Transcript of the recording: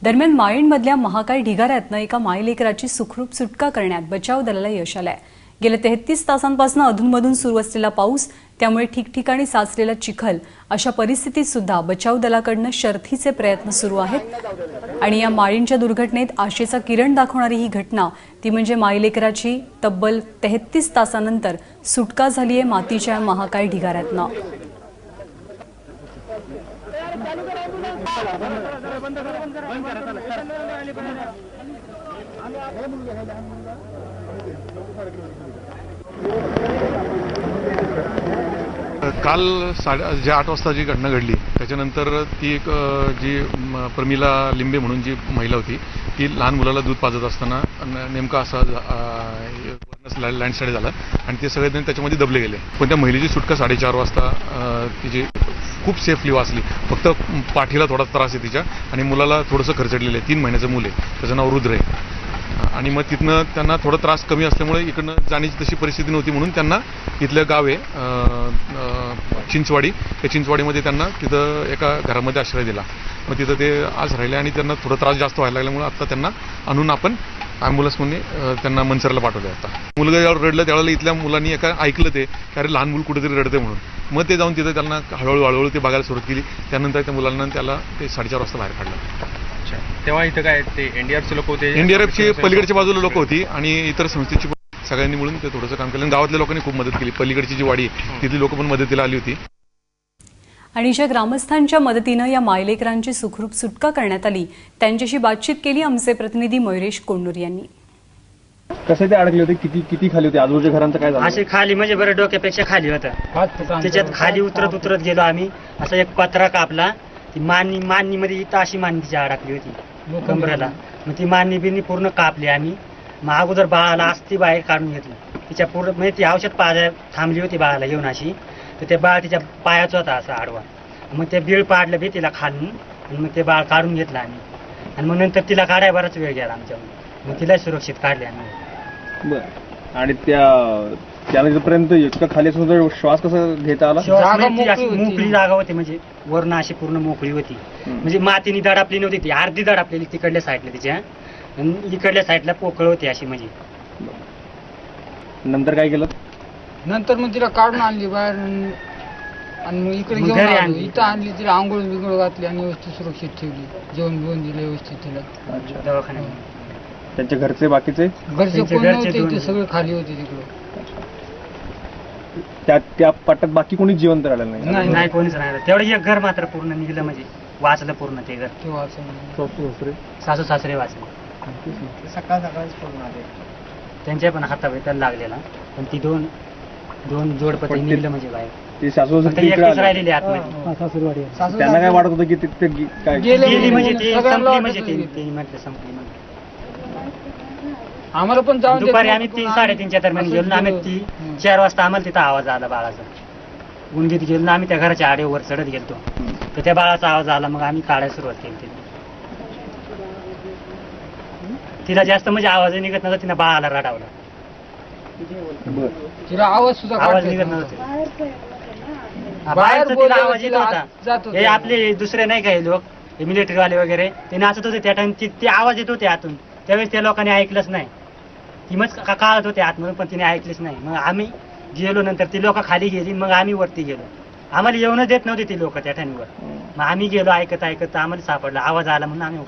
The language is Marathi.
दरम्यान माळीणमधल्या महाकाय ढिगाऱ्यातनं एका मायलेकराची सुखरूप सुटका करण्यात बचाव दलाला यश आलंय। गेल्या 33 तासांपासून अधूनमधून सुरू असलेला पाऊस, त्यामुळे ठिकठिकाणी साचलेला चिखल अशा परिस्थितीत सुद्धा बचाव दलाकडून शर्थीचे प्रयत्न सुरू आहेत। आणि या माळीणच्या दुर्घटनेत आशेचा किरण दाखवणारी ही घटना ती म्हणजे मायलेकराची तब्बल 33 तासांनंतर सुटका झाली आहे मातीच्या महाकाय ढिगाऱ्यातनं। काल 8 वाजता जी घटना घडली त्याच्यानंतर ती एक जी प्रमिला लिंबे म्हणून जी महिला होती ती लहान मुलाला दूध पाजत असताना नेमका असा लँडस्लाइड झाला आणि ते सगळेजण त्याच्यामध्ये दबले गेले। पण त्या महिलेची सुटका 4:30 वाजता तिची खूप सेफली वाचली। फक्त पाठीला थोडा त्रास आहे तिच्या आणि मुलाला थोडंसं खरचडलेलं आहे। 3 महिन्याचं मूल आहे, त्याचं नाव रुद्र आहे। आणि मग तिथनं त्यांना थोडा त्रास कमी असल्यामुळे इकडनं जाण्याची तशी परिस्थिती नव्हती, म्हणून त्यांना इथलं गाव आहे चिंचवाडी, त्या चिंचवाडीमध्ये त्यांना तिथं एका घरामध्ये आश्रय दिला। मग तिथं ते आज राहिले आणि त्यांना थोडा त्रास जास्त व्हायला लागल्यामुळे आता त्यांना आणून आपण ॲम्ब्युलन्समध्ये त्यांना मनसरला पाठवले। आता मुलगा ज्यावेळेला रडलं त्यावेळेला इथल्या मुलांनी ऐकलं ते की अरे लहान मूल कुठेतरी रडते म्हणून, मग ते जाऊन तिथं त्यांना हळूहळू ते बघायला सुरुवात केली। त्यानंतर त्या मुलांना त्याला ते 4:30 वाजता बाहेर काढलं। तेव्हा इथं काय ते एनडीआरएफचे लोक होते? एनडीआरएफची पलीकडच्या बाजूला लोक होती आणि इतर संस्थेची सगळ्यांनी मिळून ते थोडंसं काम केलं। गावातल्या लोकांनी खूप मदत केली। पलीकडची जी वाडी तिथली लोक पण मदतीला आली होती। आणि ज्या ग्रामस्थांच्या मदतीनं या मायलेकरांची सुखरूप सुटका करण्यात आली त्यांच्याशी बातचीत केली आमचे प्रतिनिधी मयुरेश कोंडूर यांनी। कसे ते अडकले होते? किती खाली होते? आजूबाजूच्या घरांचं काय झालं? असे खाली म्हणजे बरं डोक्यापेक्षा खाली होतं। त्याच्यात खाली उतरत गेलो आम्ही। असा एक पत्रा कापला, ती माननी मध्ये इथं अशी माननी तिच्या अडकली होती कमरेला। मग ती माननी बिन्नी पूर्ण कापली आम्ही। मग अगोदर बाळाला अस्ती बाहेर काढून घेतलं तिच्या पूर्ण, म्हणजे ती औषध पाजायला थांबली होती बाळाला घेऊन अशी, तर ते बाळ तिच्या पायाचं होता असा आडवा। मग ते बीळ पाडलं बी तिला खालून आणि मग ते बाळ काढून घेतलं आम्ही। आणि मग नंतर तिला काढाय बराच वेळ गेला आमच्यावर, मग तिला सुरक्षित काढले आम्ही। बरं, आणि त्याला इथपर्यंत इतकं खाली सुद्धा श्वास कसा घेता आला? मोकळी जागा होती, म्हणजे वर्ण अशी पूर्ण मोकळी होती, म्हणजे मातीने दडापली नव्हती ती, अर्धी दडापलेली तिकडल्या साईडला तिच्या, इकडल्या साईडला पोकळ होती अशी। म्हणजे नंतर काय केलं? नंतर मग तिला काढून आणली बाहेर आणि मग इकडे घेऊन आलो। इथं आणली, तिला आंघोळ बिंघोळ घातली आणि व्यवस्थित सुरक्षित ठेवली, जेवण बिवण दिलं व्यवस्थित तिला दवाखान्यात। त्यांच्या घरचे बाकीचे कोण नव्हते, ते सगळे खाली होते तिकडं। त्या पट्ट्यात बाकी कोणी जिवंत राहिलं नाही? नाही, कोणीच राहिलं। तेवढं एक घर मात्र पूर्ण निघलं, म्हणजे वाचलं पूर्ण ते घर। ते वाचलं, सासू सासरे वाचले। सकाळच पूर्ण आले, त्यांच्या पण हातावर लागलेला, पण ती दोन जोडपती निघलं म्हणजे बाहेर। ते सासू राहिलेली आतमध्ये। त्यांना काय वाटत होतं की तिथे गेली म्हणजे ते संपली, म्हणजे ते म्हटलं संपली। आम्हाला पण जाऊन दुपारी आम्ही 3-3:30च्या दरम्यान गेलो ना आम्ही। 4 वाजता आम्हाला तिथं आवाज आला बाळाचा, गुंडीत गेलो ना आम्ही, त्या घराच्या आडेवर चढत गेलतो, तर त्या बाळाचा आवाज आला। मग आम्ही काढायला सुरुवात केली। तिला जास्त म्हणजे आवाज निघत नव्हता, तिने बाळाला रडावला, तिला आवाज निघत नव्हता। बाहेर तिला आवाज येत होता। हे आपले दुसरे नाही काही लोक मिलिटरीवाले वगैरे ते नाचत होते त्या टाइम, ते आवाज येत होते आतून, त्यावेळेस त्या लोकांनी ऐकलंच नाही। ती मग काळत होते आतमध्ये, पण तिने ऐकलीच नाही। मग आम्ही गेलो, नंतर ती लोक खाली गेली, मग आम्ही वरती गेलो। आम्हाला येऊनच देत नव्हते ती लोक त्या टाइमवर। मग आम्ही गेलो, ऐकत आम्हाला सापडलं, आवाज आला म्हणून आम्ही